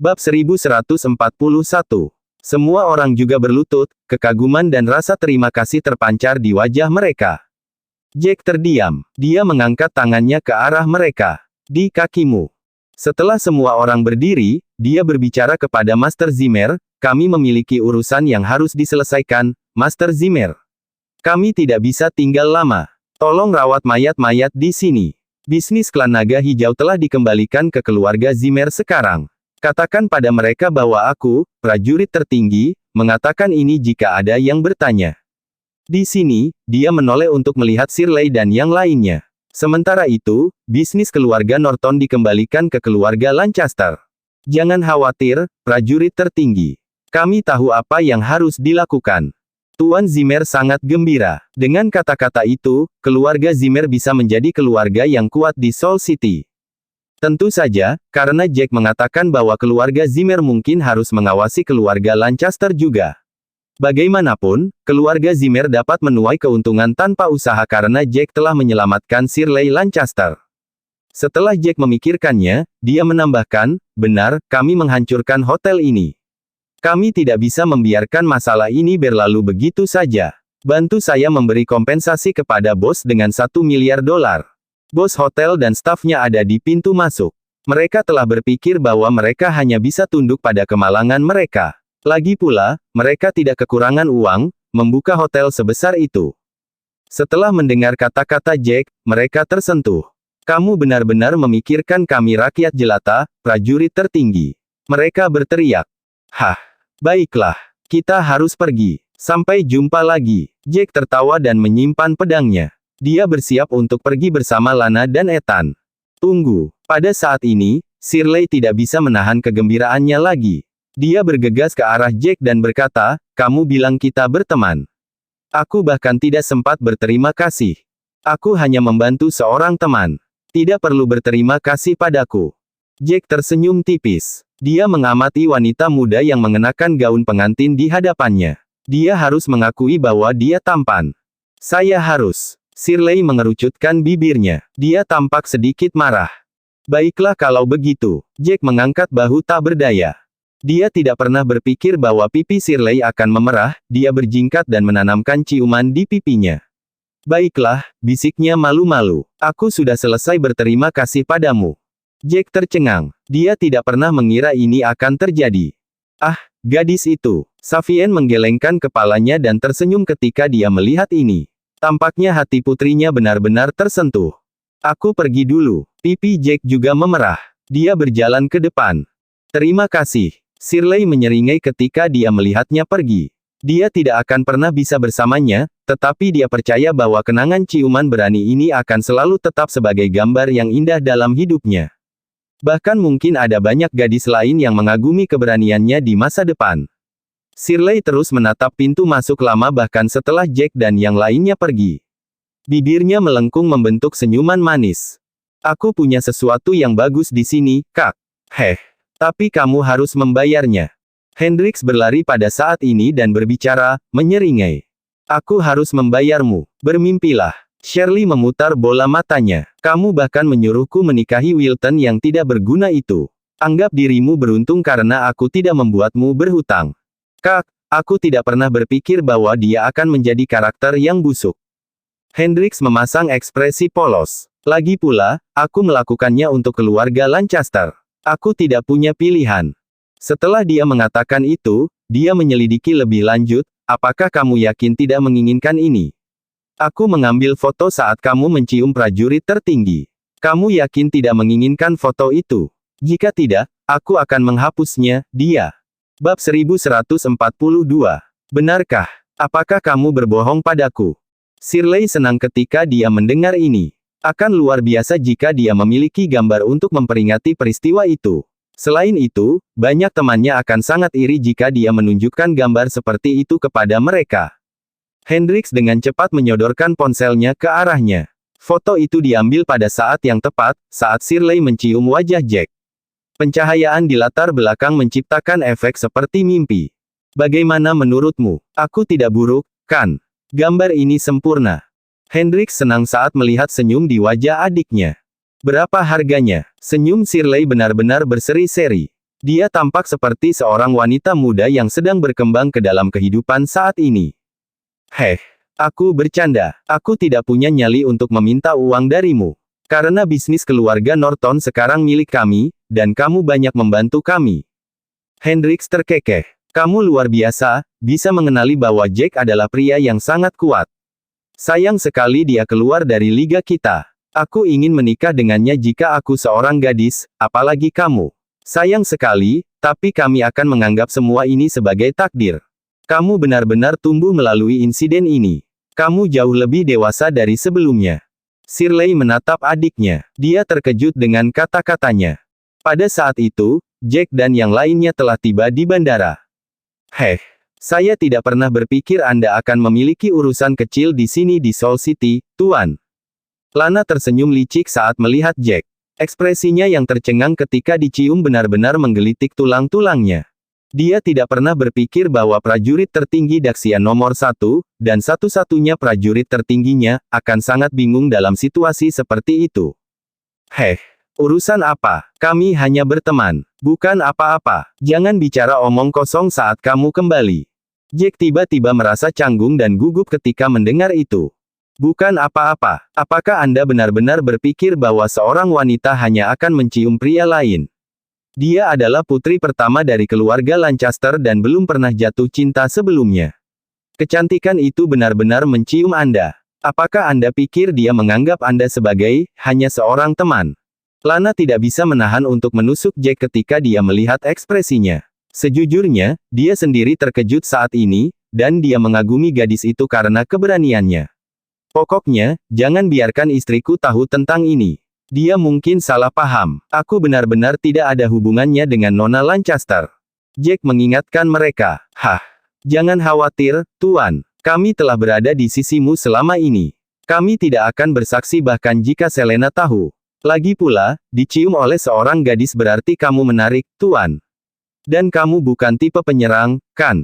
Bab 1141. Semua orang juga berlutut, kekaguman dan rasa terima kasih terpancar di wajah mereka. Jack terdiam. Dia mengangkat tangannya ke arah mereka. Di kakimu. Setelah semua orang berdiri, dia berbicara kepada Master Zimmer, kami memiliki urusan yang harus diselesaikan, Master Zimmer. Kami tidak bisa tinggal lama. Tolong rawat mayat-mayat di sini. Bisnis klan naga hijau telah dikembalikan ke keluarga Zimmer sekarang. Katakan pada mereka bahwa aku, prajurit tertinggi, mengatakan ini jika ada yang bertanya. Di sini, dia menoleh untuk melihat Shirley dan yang lainnya. Sementara itu, bisnis keluarga Norton dikembalikan ke keluarga Lancaster. Jangan khawatir, prajurit tertinggi. Kami tahu apa yang harus dilakukan. Tuan Zimmer sangat gembira. Dengan kata-kata itu, keluarga Zimmer bisa menjadi keluarga yang kuat di Soul City. Tentu saja, karena Jack mengatakan bahwa keluarga Zimmer mungkin harus mengawasi keluarga Lancaster juga. Bagaimanapun, keluarga Zimmer dapat menuai keuntungan tanpa usaha karena Jack telah menyelamatkan Shirley Lancaster. Setelah Jack memikirkannya, dia menambahkan, benar, kami menghancurkan hotel ini. Kami tidak bisa membiarkan masalah ini berlalu begitu saja. Bantu saya memberi kompensasi kepada bos dengan $1 miliar. Bos hotel dan stafnya ada di pintu masuk. Mereka telah berpikir bahwa mereka hanya bisa tunduk pada kemalangan mereka. Lagi pula, mereka tidak kekurangan uang, membuka hotel sebesar itu. Setelah mendengar kata-kata Jack, mereka tersentuh. Kamu benar-benar memikirkan kami rakyat jelata, prajurit tertinggi. Mereka berteriak. Hah, baiklah, kita harus pergi. Sampai jumpa lagi. Jack tertawa dan menyimpan pedangnya. Dia bersiap untuk pergi bersama Lana dan Ethan. Tunggu. Pada saat ini, Shirley tidak bisa menahan kegembiraannya lagi. Dia bergegas ke arah Jack dan berkata, kamu bilang kita berteman. Aku bahkan tidak sempat berterima kasih. Aku hanya membantu seorang teman. Tidak perlu berterima kasih padaku. Jack tersenyum tipis. Dia mengamati wanita muda yang mengenakan gaun pengantin di hadapannya. Dia harus mengakui bahwa dia tampan. Saya harus. Shirley mengerucutkan bibirnya. Dia tampak sedikit marah. Baiklah kalau begitu. Jack mengangkat bahu tak berdaya. Dia tidak pernah berpikir bahwa pipi Shirley akan memerah, dia berjingkat dan menanamkan ciuman di pipinya. Baiklah, bisiknya malu-malu. Aku sudah selesai berterima kasih padamu. Jack tercengang. Dia tidak pernah mengira ini akan terjadi. Ah, gadis itu. Savien menggelengkan kepalanya dan tersenyum ketika dia melihat ini. Tampaknya hati putrinya benar-benar tersentuh. Aku pergi dulu. Pipi Jack juga memerah. Dia berjalan ke depan. Terima kasih. Shirley menyeringai ketika dia melihatnya pergi. Dia tidak akan pernah bisa bersamanya, tetapi dia percaya bahwa kenangan ciuman berani ini akan selalu tetap sebagai gambar yang indah dalam hidupnya. Bahkan mungkin ada banyak gadis lain yang mengagumi keberaniannya di masa depan. Shirley terus menatap pintu masuk lama bahkan setelah Jack dan yang lainnya pergi. Bibirnya melengkung membentuk senyuman manis. Aku punya sesuatu yang bagus di sini, Kak. Heh. Tapi kamu harus membayarnya. Hendrix berlari pada saat ini dan berbicara, menyeringai. Aku harus membayarmu. Bermimpilah. Shirley memutar bola matanya. Kamu bahkan menyuruhku menikahi Wilton yang tidak berguna itu. Anggap dirimu beruntung karena aku tidak membuatmu berhutang. Kak, aku tidak pernah berpikir bahwa dia akan menjadi karakter yang busuk. Hendrix memasang ekspresi polos. Lagi pula, aku melakukannya untuk keluarga Lancaster. Aku tidak punya pilihan. Setelah dia mengatakan itu, dia menyelidiki lebih lanjut, apakah kamu yakin tidak menginginkan ini? Aku mengambil foto saat kamu mencium prajurit tertinggi. Kamu yakin tidak menginginkan foto itu? Jika tidak, aku akan menghapusnya, dia. Bab 1142. Benarkah? Apakah kamu berbohong padaku? Shirley senang ketika dia mendengar ini. Akan luar biasa jika dia memiliki gambar untuk memperingati peristiwa itu. Selain itu, banyak temannya akan sangat iri jika dia menunjukkan gambar seperti itu kepada mereka. Hendrix dengan cepat menyodorkan ponselnya ke arahnya. Foto itu diambil pada saat yang tepat, saat Shirley mencium wajah Jack. Pencahayaan di latar belakang menciptakan efek seperti mimpi. Bagaimana menurutmu? Aku tidak buruk, kan? Gambar ini sempurna. Hendrix senang saat melihat senyum di wajah adiknya. Berapa harganya? Senyum Shirley benar-benar berseri-seri. Dia tampak seperti seorang wanita muda yang sedang berkembang ke dalam kehidupan saat ini. Heh, aku bercanda. Aku tidak punya nyali untuk meminta uang darimu. Karena bisnis keluarga Norton sekarang milik kami, dan kamu banyak membantu kami. Hendrix terkekeh. Kamu luar biasa, bisa mengenali bahwa Jack adalah pria yang sangat kuat. Sayang sekali dia keluar dari liga kita. Aku ingin menikah dengannya jika aku seorang gadis, apalagi kamu. Sayang sekali, tapi kami akan menganggap semua ini sebagai takdir. Kamu benar-benar tumbuh melalui insiden ini. Kamu jauh lebih dewasa dari sebelumnya. Shirley menatap adiknya. Dia terkejut dengan kata-katanya. Pada saat itu, Jack dan yang lainnya telah tiba di bandara. Heh, saya tidak pernah berpikir Anda akan memiliki urusan kecil di sini di Soul City, Tuan. Lana tersenyum licik saat melihat Jack. Ekspresinya yang tercengang ketika dicium benar-benar menggelitik tulang-tulangnya. Dia tidak pernah berpikir bahwa prajurit tertinggi Daxia nomor 1, dan satu-satunya prajurit tertingginya, akan sangat bingung dalam situasi seperti itu. Heh, urusan apa? Kami hanya berteman. Bukan apa-apa. Jangan bicara omong kosong saat kamu kembali. Jack tiba-tiba merasa canggung dan gugup ketika mendengar itu. Bukan apa-apa. Apakah Anda benar-benar berpikir bahwa seorang wanita hanya akan mencium pria lain? Dia adalah putri pertama dari keluarga Lancaster dan belum pernah jatuh cinta sebelumnya. Kecantikan itu benar-benar mencium Anda. Apakah Anda pikir dia menganggap Anda sebagai hanya seorang teman? Lana tidak bisa menahan untuk menusuk Jack ketika dia melihat ekspresinya. Sejujurnya, dia sendiri terkejut saat ini, dan dia mengagumi gadis itu karena keberaniannya. Pokoknya, jangan biarkan istriku tahu tentang ini. Dia mungkin salah paham. Aku benar-benar tidak ada hubungannya dengan Nona Lancaster. Jack mengingatkan mereka. Hah, jangan khawatir, Tuan. Kami telah berada di sisimu selama ini. Kami tidak akan bersaksi bahkan jika Selena tahu. Lagi pula, dicium oleh seorang gadis berarti kamu menarik, Tuan. Dan kamu bukan tipe penyerang, kan?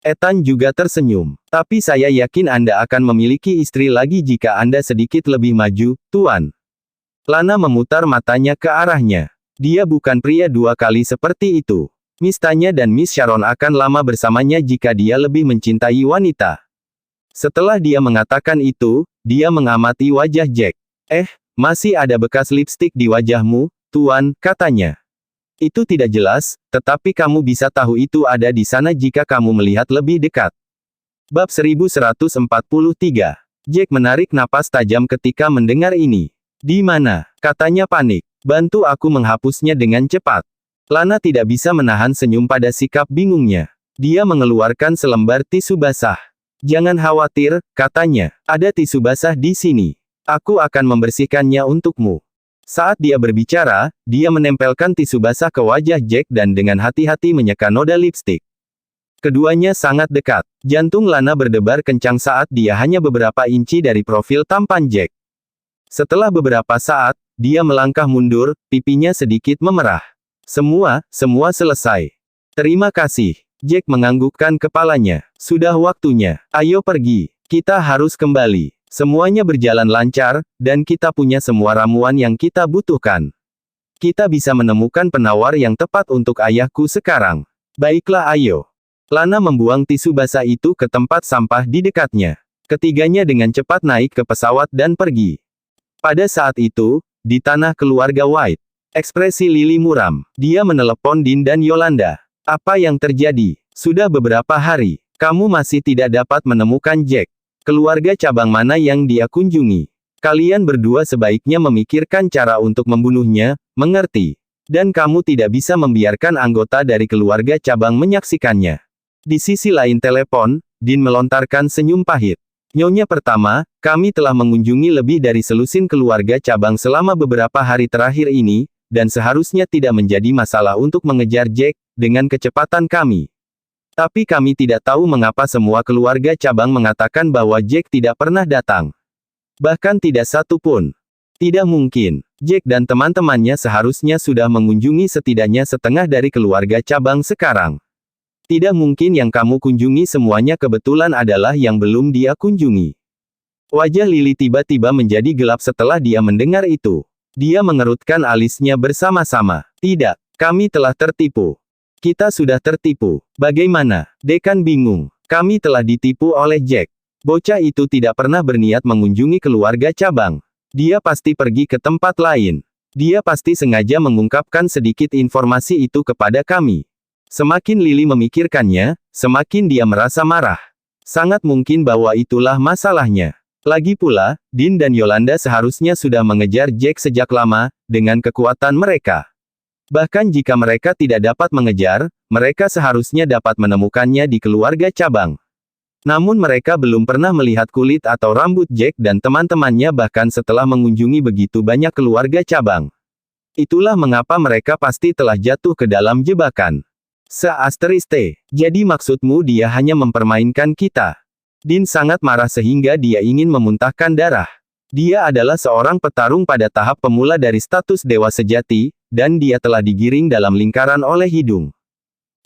Ethan juga tersenyum. Tapi saya yakin Anda akan memiliki istri lagi jika Anda sedikit lebih maju, Tuan. Lana memutar matanya ke arahnya. Dia bukan pria dua kali seperti itu. Miss Tanya dan Miss Sharon akan lama bersamanya jika dia lebih mencintai wanita. Setelah dia mengatakan itu, dia mengamati wajah Jack. Masih ada bekas lipstik di wajahmu, Tuan, katanya. Itu tidak jelas, tetapi kamu bisa tahu itu ada di sana jika kamu melihat lebih dekat. Bab 1143. Jack menarik napas tajam ketika mendengar ini. Di mana? Katanya panik. Bantu aku menghapusnya dengan cepat. Lana tidak bisa menahan senyum pada sikap bingungnya. Dia mengeluarkan selembar tisu basah. Jangan khawatir, katanya. Ada tisu basah di sini. Aku akan membersihkannya untukmu. Saat dia berbicara, dia menempelkan tisu basah ke wajah Jack dan dengan hati-hati menyeka noda lipstik. Keduanya sangat dekat. Jantung Lana berdebar kencang saat dia hanya beberapa inci dari profil tampan Jack. Setelah beberapa saat, dia melangkah mundur, pipinya sedikit memerah. Semua selesai. Terima kasih. Jack menganggukkan kepalanya. Sudah waktunya. Ayo pergi. Kita harus kembali. Semuanya berjalan lancar, dan kita punya semua ramuan yang kita butuhkan. Kita bisa menemukan penawar yang tepat untuk ayahku sekarang. Baiklah ayo. Lana membuang tisu basah itu ke tempat sampah di dekatnya. Ketiganya dengan cepat naik ke pesawat dan pergi. Pada saat itu, di tanah keluarga White, ekspresi Lily muram. Dia menelepon Dean dan Yolanda. Apa yang terjadi? Sudah beberapa hari, kamu masih tidak dapat menemukan Jack. Keluarga cabang mana yang dia kunjungi? Kalian berdua sebaiknya memikirkan cara untuk membunuhnya, mengerti? Dan kamu tidak bisa membiarkan anggota dari keluarga cabang menyaksikannya. Di sisi lain telepon, Dean melontarkan senyum pahit. Nyonya pertama, kami telah mengunjungi lebih dari selusin keluarga cabang selama beberapa hari terakhir ini, dan seharusnya tidak menjadi masalah untuk mengejar Jack, dengan kecepatan kami. Tapi kami tidak tahu mengapa semua keluarga cabang mengatakan bahwa Jack tidak pernah datang. Bahkan tidak satu pun. Tidak mungkin. Jack dan teman-temannya seharusnya sudah mengunjungi setidaknya setengah dari keluarga cabang sekarang. Tidak mungkin yang kamu kunjungi semuanya kebetulan adalah yang belum dia kunjungi. Wajah Lily tiba-tiba menjadi gelap setelah dia mendengar itu. Dia mengerutkan alisnya bersama-sama. Tidak, kami telah tertipu. Kita sudah tertipu. Bagaimana? Dekan bingung. Kami telah ditipu oleh Jack. Bocah itu tidak pernah berniat mengunjungi keluarga cabang. Dia pasti pergi ke tempat lain. Dia pasti sengaja mengungkapkan sedikit informasi itu kepada kami. Semakin Lily memikirkannya, semakin dia merasa marah. Sangat mungkin bahwa itulah masalahnya. Lagi pula, Dean dan Yolanda seharusnya sudah mengejar Jack sejak lama, dengan kekuatan mereka. Bahkan jika mereka tidak dapat mengejar, mereka seharusnya dapat menemukannya di keluarga cabang. Namun mereka belum pernah melihat kulit atau rambut Jack dan teman-temannya bahkan setelah mengunjungi begitu banyak keluarga cabang. Itulah mengapa mereka pasti telah jatuh ke dalam jebakan. Jadi maksudmu dia hanya mempermainkan kita? Dean sangat marah sehingga dia ingin memuntahkan darah. Dia adalah seorang petarung pada tahap pemula dari status dewa sejati, dan dia telah digiring dalam lingkaran oleh hidung.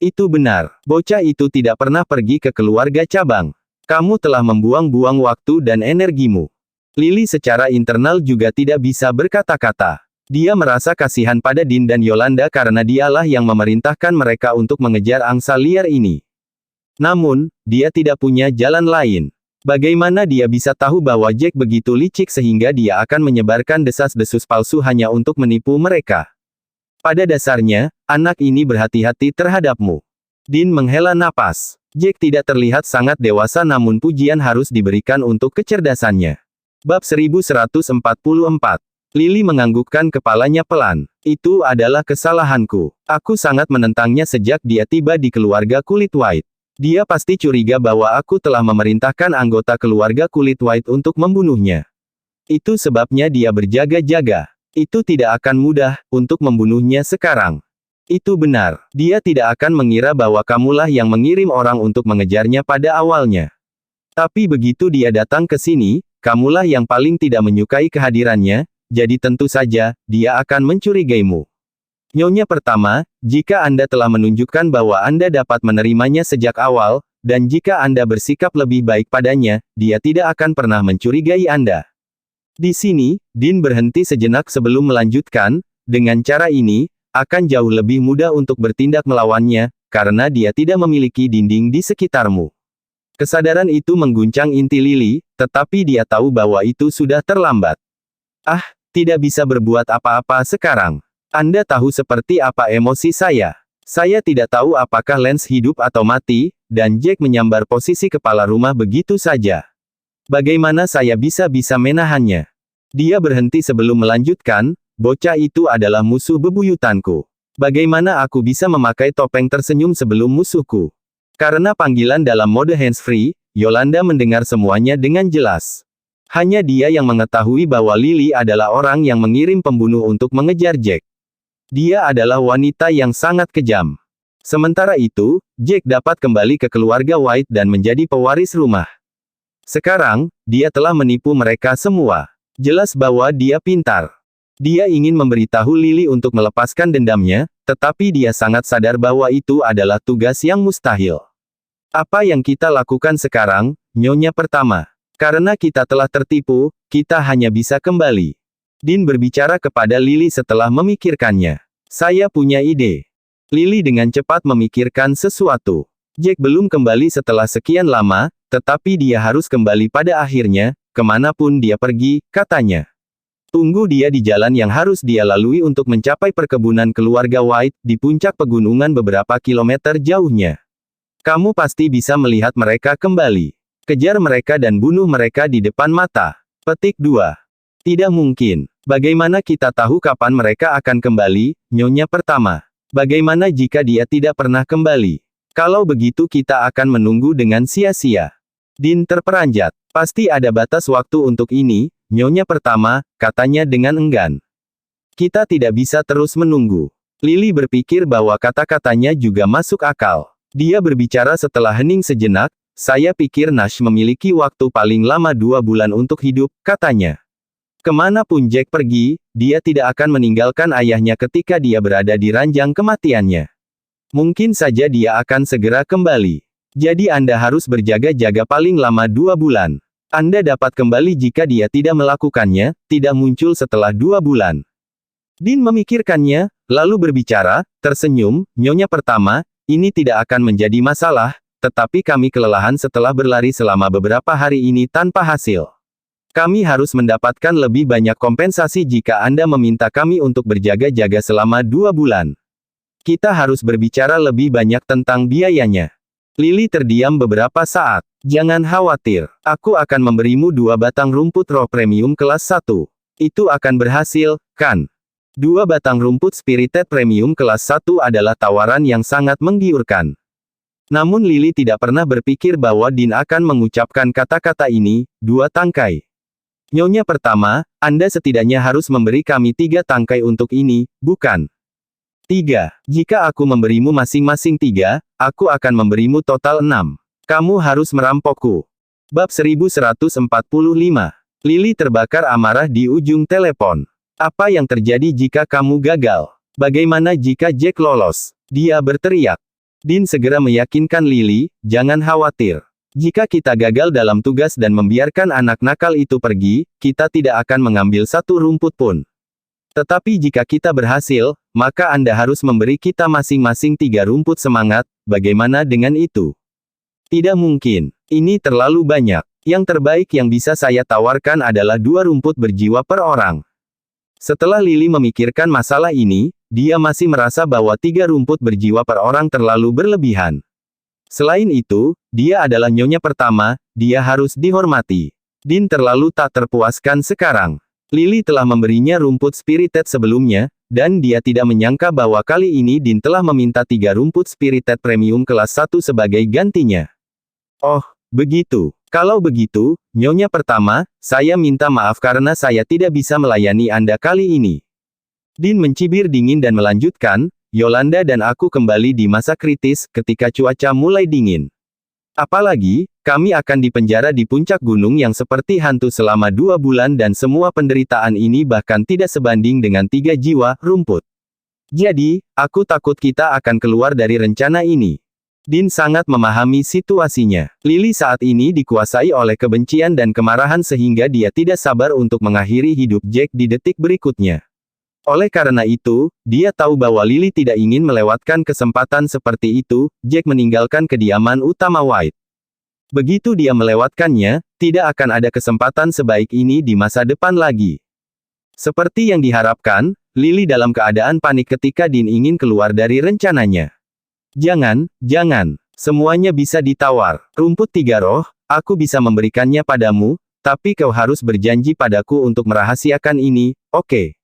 Itu benar, bocah itu tidak pernah pergi ke keluarga cabang. Kamu telah membuang-buang waktu dan energimu. Lily secara internal juga tidak bisa berkata-kata. Dia merasa kasihan pada Dean dan Yolanda karena dialah yang memerintahkan mereka untuk mengejar angsa liar ini. Namun, dia tidak punya jalan lain. Bagaimana dia bisa tahu bahwa Jack begitu licik sehingga dia akan menyebarkan desas-desus palsu hanya untuk menipu mereka? Pada dasarnya, anak ini berhati-hati terhadapmu. Dean menghela napas. Jack tidak terlihat sangat dewasa namun pujian harus diberikan untuk kecerdasannya. Bab 1144. Lily menganggukkan kepalanya pelan. Itu adalah kesalahanku. Aku sangat menentangnya sejak dia tiba di keluarga kulit white. Dia pasti curiga bahwa aku telah memerintahkan anggota keluarga kulit white untuk membunuhnya. Itu sebabnya dia berjaga-jaga. Itu tidak akan mudah untuk membunuhnya sekarang. Itu benar. Dia tidak akan mengira bahwa kamulah yang mengirim orang untuk mengejarnya pada awalnya. Tapi begitu dia datang ke sini, kamulah yang paling tidak menyukai kehadirannya, jadi tentu saja, dia akan mencurigaimu. Nyonya pertama, jika Anda telah menunjukkan bahwa Anda dapat menerimanya sejak awal, dan jika Anda bersikap lebih baik padanya, dia tidak akan pernah mencurigai Anda. Di sini, Dean berhenti sejenak sebelum melanjutkan, dengan cara ini, akan jauh lebih mudah untuk bertindak melawannya, karena dia tidak memiliki dinding di sekitarmu. Kesadaran itu mengguncang inti Lily, tetapi dia tahu bahwa itu sudah terlambat. Ah, tidak bisa berbuat apa-apa sekarang. Anda tahu seperti apa emosi saya. Saya tidak tahu apakah Lance hidup atau mati, dan Jack menyambar posisi kepala rumah begitu saja. Bagaimana saya bisa menahannya? Dia berhenti sebelum melanjutkan, bocah itu adalah musuh bebuyutanku. Bagaimana aku bisa memakai topeng tersenyum sebelum musuhku? Karena panggilan dalam mode hands-free, Yolanda mendengar semuanya dengan jelas. Hanya dia yang mengetahui bahwa Lily adalah orang yang mengirim pembunuh untuk mengejar Jack. Dia adalah wanita yang sangat kejam. Sementara itu, Jack dapat kembali ke keluarga White dan menjadi pewaris rumah. Sekarang, dia telah menipu mereka semua. Jelas bahwa dia pintar. Dia ingin memberitahu Lily untuk melepaskan dendamnya, tetapi dia sangat sadar bahwa itu adalah tugas yang mustahil. Apa yang kita lakukan sekarang, Nyonya pertama? Karena kita telah tertipu, kita hanya bisa kembali. Dean berbicara kepada Lily setelah memikirkannya. Saya punya ide. Lily dengan cepat memikirkan sesuatu. Jack belum kembali setelah sekian lama, tetapi dia harus kembali pada akhirnya, kemanapun dia pergi, katanya. Tunggu dia di jalan yang harus dia lalui untuk mencapai perkebunan keluarga White, di puncak pegunungan beberapa kilometer jauhnya. Kamu pasti bisa melihat mereka kembali. Kejar mereka dan bunuh mereka di depan mata. Petik 2. Tidak mungkin. Bagaimana kita tahu kapan mereka akan kembali, Nyonya pertama? Bagaimana jika dia tidak pernah kembali? Kalau begitu kita akan menunggu dengan sia-sia. Dean terperanjat. Pasti ada batas waktu untuk ini, Nyonya pertama, katanya dengan enggan. Kita tidak bisa terus menunggu. Lily berpikir bahwa kata-katanya juga masuk akal. Dia berbicara setelah hening sejenak, saya pikir Nash memiliki waktu paling lama 2 bulan untuk hidup, katanya. Kemanapun Jack pergi, dia tidak akan meninggalkan ayahnya ketika dia berada di ranjang kematiannya. Mungkin saja dia akan segera kembali. Jadi Anda harus berjaga-jaga paling lama 2 bulan. Anda dapat kembali jika dia tidak melakukannya, tidak muncul setelah 2 bulan. Din memikirkannya, lalu berbicara, tersenyum, Nyonya pertama, ini tidak akan menjadi masalah, tetapi kami kelelahan setelah berlari selama beberapa hari ini tanpa hasil. Kami harus mendapatkan lebih banyak kompensasi jika Anda meminta kami untuk berjaga-jaga selama 2 bulan. Kita harus berbicara lebih banyak tentang biayanya. Lily terdiam beberapa saat. Jangan khawatir, aku akan memberimu 2 batang rumput roh premium kelas 1. Itu akan berhasil, kan? 2 batang rumput spirited premium kelas 1 adalah tawaran yang sangat menggiurkan. Namun Lily tidak pernah berpikir bahwa Din akan mengucapkan kata-kata ini, 2 tangkai. Nyonya pertama, Anda setidaknya harus memberi kami 3 tangkai untuk ini, bukan? 3. Jika aku memberimu masing-masing 3, aku akan memberimu total 6. Kamu harus merampokku. Bab 1145. Lily terbakar amarah di ujung telepon. Apa yang terjadi jika kamu gagal? Bagaimana jika Jack lolos? Dia berteriak. Din segera meyakinkan Lily, jangan khawatir. Jika kita gagal dalam tugas dan membiarkan anak nakal itu pergi, kita tidak akan mengambil 1 rumput pun. Tetapi jika kita berhasil, maka Anda harus memberi kita masing-masing 3 rumput semangat, bagaimana dengan itu? Tidak mungkin. Ini terlalu banyak. Yang terbaik yang bisa saya tawarkan adalah 2 rumput berjiwa per orang. Setelah Lily memikirkan masalah ini, dia masih merasa bahwa 3 rumput berjiwa per orang terlalu berlebihan. Selain itu, dia adalah nyonya pertama, dia harus dihormati. Din terlalu tak terpuaskan sekarang. Lily telah memberinya rumput spirited sebelumnya, dan dia tidak menyangka bahwa kali ini Din telah meminta 3 rumput spirited premium kelas 1 sebagai gantinya. Oh, begitu. Kalau begitu, nyonya pertama, saya minta maaf karena saya tidak bisa melayani Anda kali ini. Din mencibir dingin dan melanjutkan, Yolanda dan aku kembali di masa kritis, ketika cuaca mulai dingin. Apalagi, kami akan dipenjara di puncak gunung yang seperti hantu selama 2 bulan dan semua penderitaan ini bahkan tidak sebanding dengan 3 jiwa, rumput. Jadi, aku takut kita akan keluar dari rencana ini. Din sangat memahami situasinya. Lily saat ini dikuasai oleh kebencian dan kemarahan sehingga dia tidak sabar untuk mengakhiri hidup Jack di detik berikutnya. Oleh karena itu, dia tahu bahwa Lily tidak ingin melewatkan kesempatan seperti itu. Jack meninggalkan kediaman utama White. Begitu dia melewatkannya, tidak akan ada kesempatan sebaik ini di masa depan lagi. Seperti yang diharapkan, Lily dalam keadaan panik ketika Din ingin keluar dari rencananya. Jangan, semuanya bisa ditawar. Rumput 3 roh, aku bisa memberikannya padamu, tapi kau harus berjanji padaku untuk merahasiakan ini, oke?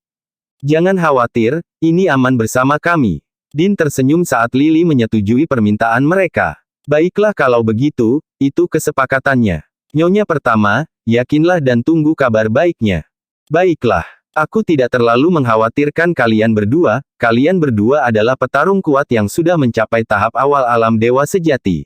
Jangan khawatir, ini aman bersama kami. Din tersenyum saat Lily menyetujui permintaan mereka. Baiklah kalau begitu, itu kesepakatannya. Nyonya pertama, yakinlah dan tunggu kabar baiknya. Baiklah, aku tidak terlalu mengkhawatirkan kalian berdua adalah petarung kuat yang sudah mencapai tahap awal alam dewa sejati.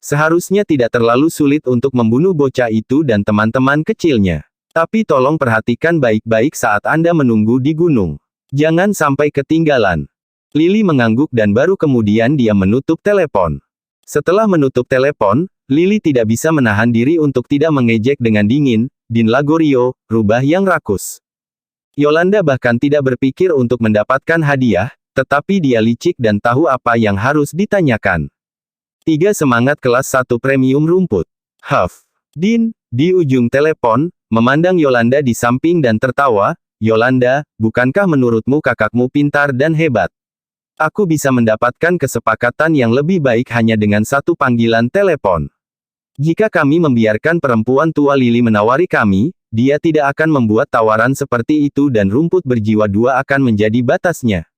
Seharusnya tidak terlalu sulit untuk membunuh bocah itu dan teman-teman kecilnya. Tapi tolong perhatikan baik-baik saat Anda menunggu di gunung. Jangan sampai ketinggalan. Lily mengangguk dan baru kemudian dia menutup telepon. Setelah menutup telepon, Lily tidak bisa menahan diri untuk tidak mengejek dengan dingin, Din Lagorio, rubah yang rakus. Yolanda bahkan tidak berpikir untuk mendapatkan hadiah, tetapi dia licik dan tahu apa yang harus ditanyakan. 3 semangat kelas 1 premium rumput. Huff. Din, di ujung telepon, memandang Yolanda di samping dan tertawa, Yolanda, bukankah menurutmu kakakmu pintar dan hebat? Aku bisa mendapatkan kesepakatan yang lebih baik hanya dengan 1 panggilan telepon. Jika kami membiarkan perempuan tua Lily menawari kami, dia tidak akan membuat tawaran seperti itu dan rumput berjiwa 2 akan menjadi batasnya.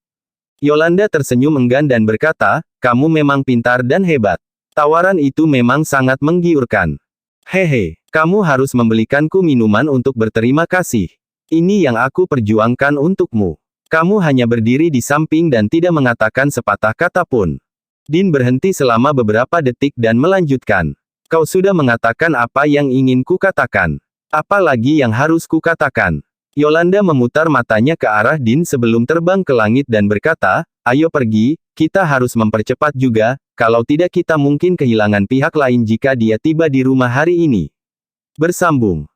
Yolanda tersenyum enggan dan berkata, kamu memang pintar dan hebat. Tawaran itu memang sangat menggiurkan. Hehe, kamu harus membelikanku minuman untuk berterima kasih. Ini yang aku perjuangkan untukmu. Kamu hanya berdiri di samping dan tidak mengatakan sepatah kata pun. Din berhenti selama beberapa detik dan melanjutkan. Kau sudah mengatakan apa yang ingin kukatakan. Apa lagi yang harus kukatakan? Yolanda memutar matanya ke arah Din sebelum terbang ke langit dan berkata, ayo pergi, kita harus mempercepat juga, kalau tidak kita mungkin kehilangan pihak lain jika dia tiba di rumah hari ini. Bersambung.